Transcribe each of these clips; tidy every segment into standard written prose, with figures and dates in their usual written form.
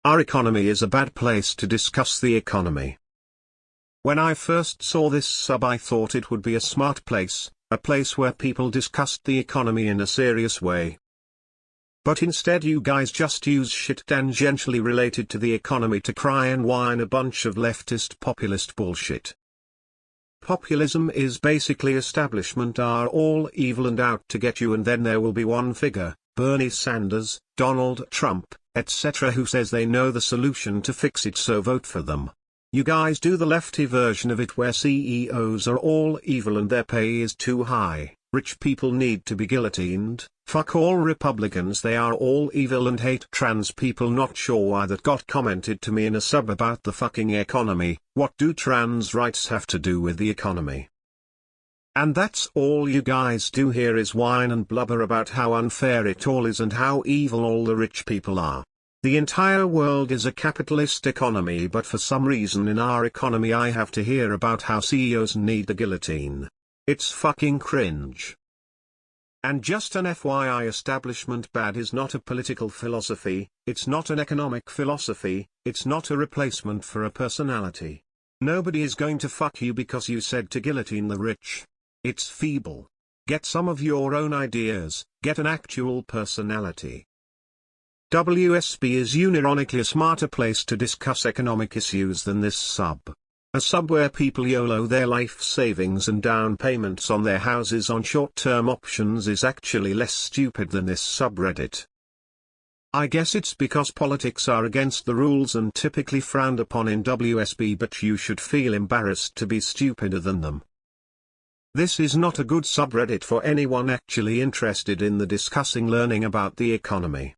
Our economy is a bad place to discuss the economy. When I first saw this sub, I thought it would be a smart place, a place where people discussed the economy in a serious way. But instead you guys just use shit tangentially related to the economy to cry and whine a bunch of leftist populist bullshit. Populism is basically establishment are all evil and out to get you, and then there will be one figure, Bernie Sanders, Donald Trump, etc., who says they know the solution to fix it, so vote for them. You guys do the lefty version of it where CEOs are all evil and their pay is too high, rich people need to be guillotined, fuck all Republicans, they are all evil, and hate trans people. Not sure why that got commented to me in a sub about the fucking economy. What do trans rights have to do with the economy? And that's all you guys do here is whine and blubber about how unfair it all is and how evil all the rich people are. The entire world is a capitalist economy, but for some reason in our economy I have to hear about how CEOs need the guillotine. It's fucking cringe. And just an FYI, establishment bad is not a political philosophy, it's not an economic philosophy, it's not a replacement for a personality. Nobody is going to fuck you because you said to guillotine the rich. It's feeble. Get some of your own ideas, get an actual personality. WSB is unironically a smarter place to discuss economic issues than this sub. A sub where people YOLO their life savings and down payments on their houses on short-term options is actually less stupid than this subreddit. I guess it's because politics are against the rules and typically frowned upon in WSB, but you should feel embarrassed to be stupider than them. This is not a good subreddit for anyone actually interested in the discussing learning about the economy.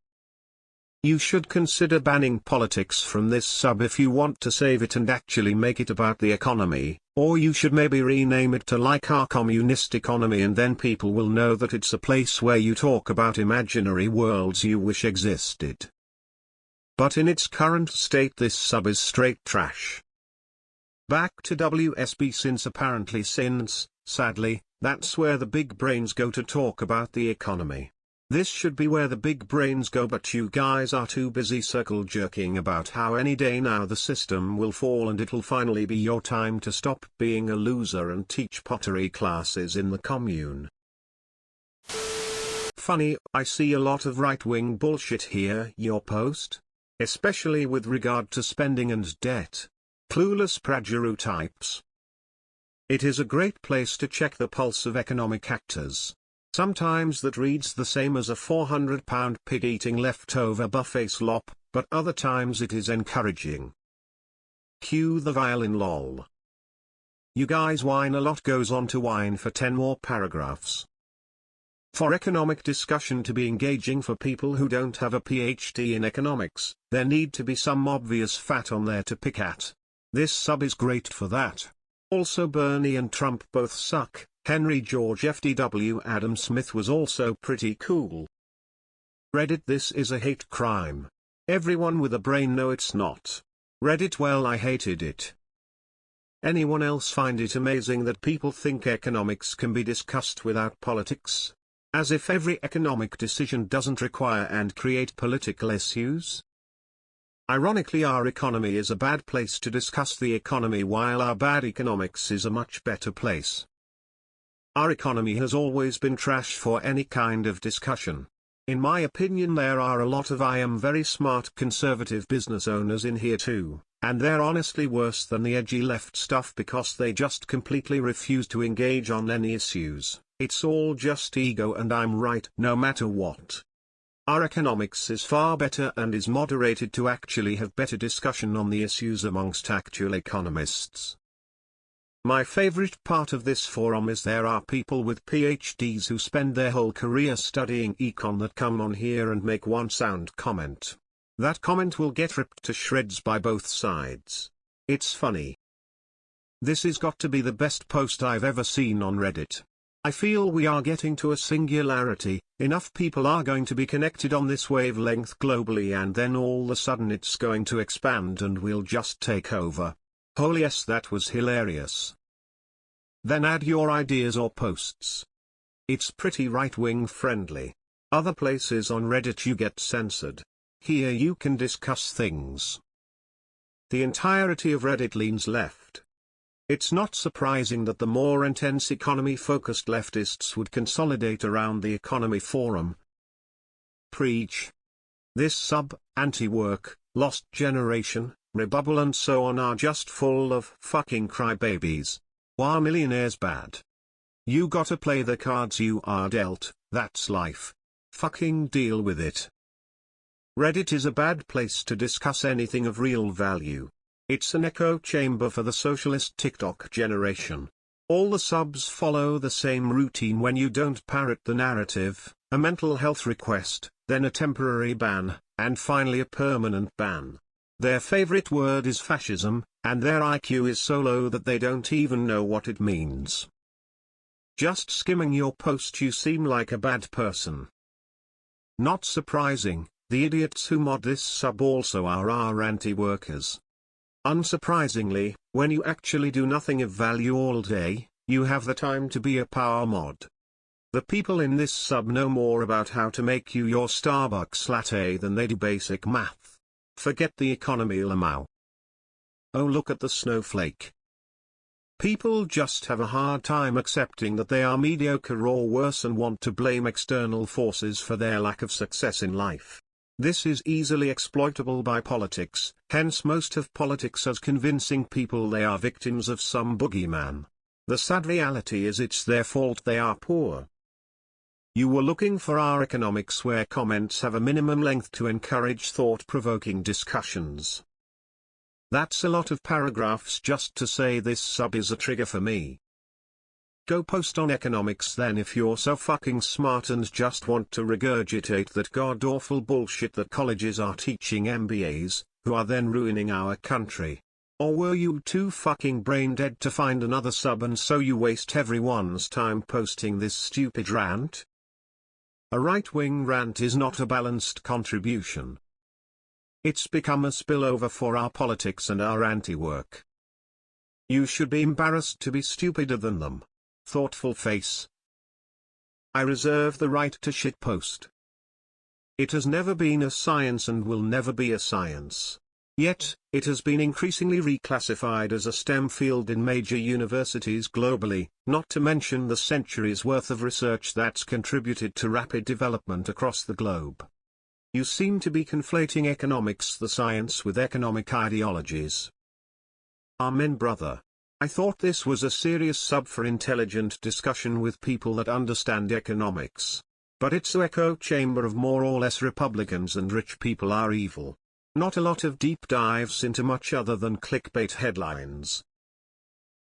You should consider banning politics from this sub if you want to save it and actually make it about the economy, or you should maybe rename it to like our communist economy, and then people will know that it's a place where you talk about imaginary worlds you wish existed. But in its current state this sub is straight trash. Back to WSB, since sadly, that's where the big brains go to talk about the economy. This should be where the big brains go, but you guys are too busy circle jerking about how any day now the system will fall and it'll finally be your time to stop being a loser and teach pottery classes in the commune. Funny, I see a lot of right-wing bullshit here, your post? Especially with regard to spending and debt. Clueless Prageru types. It is a great place to check the pulse of economic actors. Sometimes that reads the same as a 400-pound pig eating leftover buffet slop, but other times it is encouraging. Cue the violin lol. You guys whine a lot, goes on to whine for 10 more paragraphs. For economic discussion to be engaging for people who don't have a PhD in economics, there need to be some obvious fat on there to pick at. This sub is great for that. Also Bernie and Trump both suck. Henry George FDW Adam Smith was also pretty cool. Reddit, this is a hate crime. Everyone with a brain know it's not. Reddit, well, I hated it. Anyone else find it amazing that people think economics can be discussed without politics? As if every economic decision doesn't require and create political issues? Ironically, our economy is a bad place to discuss the economy, while our bad economics is a much better place. Our economy has always been trash for any kind of discussion. In my opinion, there are a lot of very smart conservative business owners in here too, and they're honestly worse than the edgy left stuff because they just completely refuse to engage on any issues. It's all just ego and I'm right no matter what. Our economics is far better and is moderated to actually have better discussion on the issues amongst actual economists. My favorite part of this forum is there are people with PhDs who spend their whole career studying econ that come on here and make one sound comment. That comment will get ripped to shreds by both sides. It's funny. This has got to be the best post I've ever seen on Reddit. I feel we are getting to a singularity, enough people are going to be connected on this wavelength globally and then all of a sudden it's going to expand and we'll just take over. Oh yes, that was hilarious. Then add your ideas or posts. It's pretty right-wing friendly. Other places on Reddit you get censored. Here you can discuss things. The entirety of Reddit leans left. It's not surprising that the more intense economy-focused leftists would consolidate around the economy forum. Preach. This sub, anti-work, lost generation, rebubble and so on are just full of fucking crybabies. Why millionaires bad? You gotta play the cards you are dealt, that's life. Fucking deal with it. Reddit is a bad place to discuss anything of real value. It's an echo chamber for the socialist TikTok generation. All the subs follow the same routine when you don't parrot the narrative, a mental health request, then a temporary ban, and finally a permanent ban. Their favorite word is fascism, and their IQ is so low that they don't even know what it means. Just skimming your post you seem like a bad person. Not surprising, the idiots who mod this sub also are our anti-workers. Unsurprisingly, when you actually do nothing of value all day, you have the time to be a power mod. The people in this sub know more about how to make you your Starbucks latte than they do basic math. Forget the economy lamau. Oh, look at the snowflake. People just have a hard time accepting that they are mediocre or worse and want to blame external forces for their lack of success in life. This is easily exploitable by politics, hence most of politics as convincing people they are victims of some boogeyman. The sad reality is it's their fault they are poor. You were looking for our economics where comments have a minimum length to encourage thought-provoking discussions. That's a lot of paragraphs just to say this sub is a trigger for me. Go post on economics then if you're so fucking smart and just want to regurgitate that god-awful bullshit that colleges are teaching MBAs, who are then ruining our country. Or were you too fucking brain dead to find another sub and so you waste everyone's time posting this stupid rant? A right-wing rant is not a balanced contribution. It's become a spillover for our politics and our anti-work. You should be embarrassed to be stupider than them. Thoughtful face. I reserve the right to shitpost. It has never been a science and will never be a science. Yet, it has been increasingly reclassified as a STEM field in major universities globally, not to mention the centuries' worth of research that's contributed to rapid development across the globe. You seem to be conflating economics, the science, with economic ideologies. Amen, brother. I thought this was a serious sub for intelligent discussion with people that understand economics. But it's an echo chamber of more or less Republicans and rich people are evil. Not a lot of deep dives into much other than clickbait headlines.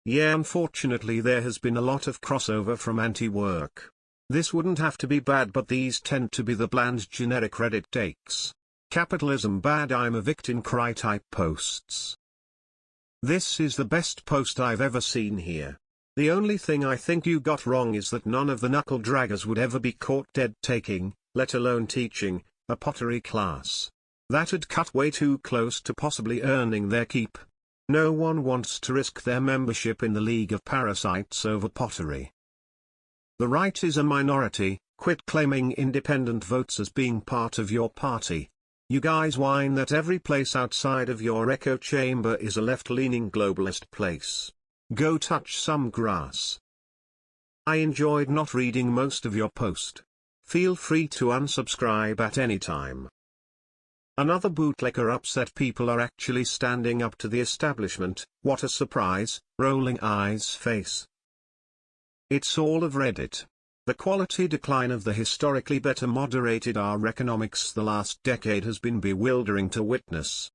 Yeah, unfortunately there has been a lot of crossover from anti-work. This wouldn't have to be bad, but these tend to be the bland generic Reddit takes. Capitalism bad, I'm a victim cry type posts. This is the best post I've ever seen here. The only thing I think you got wrong is that none of the knuckle draggers would ever be caught dead taking, let alone teaching, a pottery class. That'd cut way too close to possibly earning their keep. No one wants to risk their membership in the League of Parasites over pottery. The right is a minority, quit claiming independent votes as being part of your party. You guys whine that every place outside of your echo chamber is a left-leaning globalist place. Go touch some grass. I enjoyed not reading most of your post. Feel free to unsubscribe at any time. Another bootlegger upset people are actually standing up to the establishment, what a surprise, rolling eyes face. It's all of Reddit. The quality decline of the historically better moderated our economics the last decade has been bewildering to witness.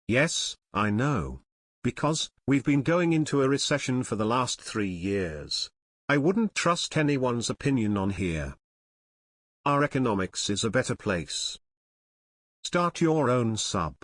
Yes, I know. Because, we've been going into a recession for the last 3 years. I wouldn't trust anyone's opinion on here. Our economics is a better place. Start your own sub.